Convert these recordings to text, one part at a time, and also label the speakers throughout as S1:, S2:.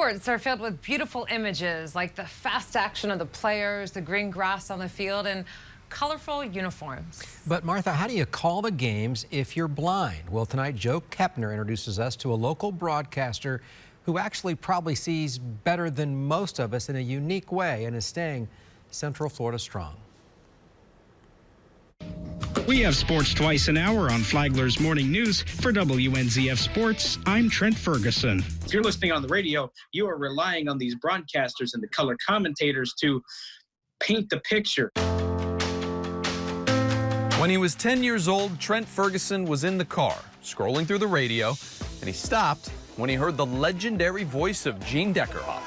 S1: Sports are filled with beautiful images like the fast action of the players, the green grass on the field, and colorful uniforms.
S2: But Martha, how do you call the games if you're blind? Well, tonight Joe Kepner introduces us to a local broadcaster who actually probably sees better than most of us in a unique way and is staying Central Florida strong.
S3: We have sports twice an hour on Flagler's Morning News. For WNZF Sports, I'm Trent Ferguson.
S4: If you're listening on the radio, you are relying on these broadcasters and the color commentators to paint the picture.
S5: When he was 10 years old, Trent Ferguson was in the car, scrolling through the radio, and he stopped when he heard the legendary voice of Gene Deckerhoff.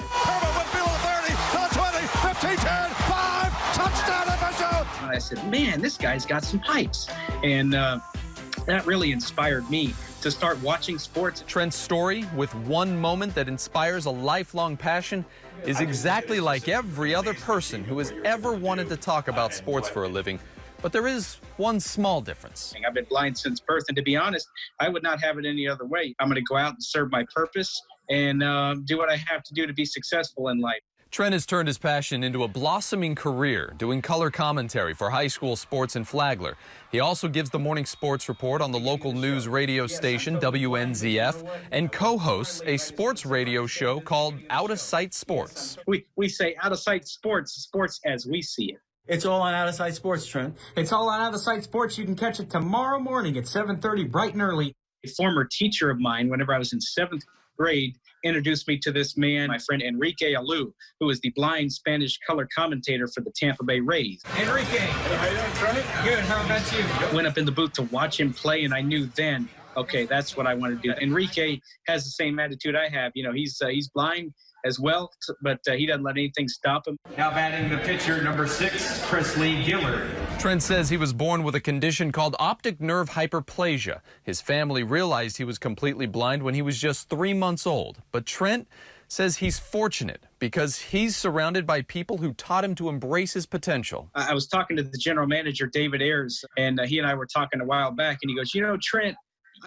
S4: And I said, man, this guy's got some pipes. And that really inspired me to start watching sports.
S5: Trent's story, with one moment that inspires a lifelong passion, is exactly like every other person who has ever wanted to talk about sports for a living. But there is one small difference.
S4: I've been blind since birth, and to be honest, I would not have it any other way. I'm going to go out and serve my purpose and do what I have to do to be successful in life.
S5: Trent has turned his passion into a blossoming career, doing color commentary for high school sports in Flagler. He also gives the morning sports report on the local news radio station, WNZF, and co-hosts a sports radio show called Out of Sight Sports.
S4: We say Out of Sight Sports, sports as we see it.
S6: It's all on Out of Sight Sports, Trent. It's all on Out of Sight Sports. You can catch it tomorrow morning at 7:30, bright and early.
S4: A former teacher of mine, whenever I was in 7th grade, introduced me to this man, my friend Enrique Oliu, who is the blind Spanish color commentator for the Tampa Bay Rays.
S6: Enrique. Hey, how you doing, Trent? Good. How about you?
S4: Went up in the booth to watch him play, and I knew then, okay, that's what I want to do. Enrique has the same attitude I have. You know, he's blind as well, but he doesn't let anything stop him.
S6: Now batting the pitcher, number 6, Chris Lee Gillard.
S5: Trent says he was born with a condition called optic nerve hyperplasia. His family realized he was completely blind when he was just 3 months old. But Trent says he's fortunate because he's surrounded by people who taught him to embrace his potential.
S4: I was talking to the general manager, David Ayers, and he and I were talking a while back, and he goes, you know, Trent,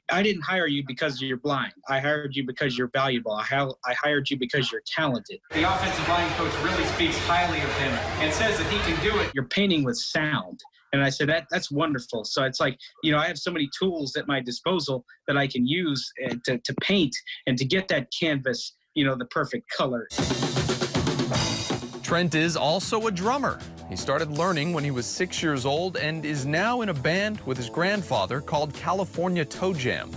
S4: I didn't hire you because you're blind. I hired you because you're valuable. I hired you because you're talented.
S6: The offensive line coach really speaks highly of him and says that he can do it.
S4: You're painting with sound. And I said, that's wonderful. So it's like, you know, I have so many tools at my disposal that I can use to paint and to get that canvas, you know, the perfect color.
S5: Trent is also a drummer. He started learning when he was 6 years old and is now in a band with his grandfather called California Toe Jam.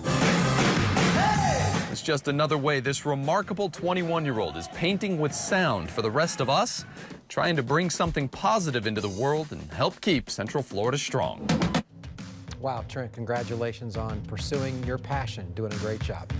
S5: It's just another way this remarkable 21-year-old is painting with sound for the rest of us, trying to bring something positive into the world and help keep Central Florida strong.
S2: Wow, Trent, congratulations on pursuing your passion, doing a great job.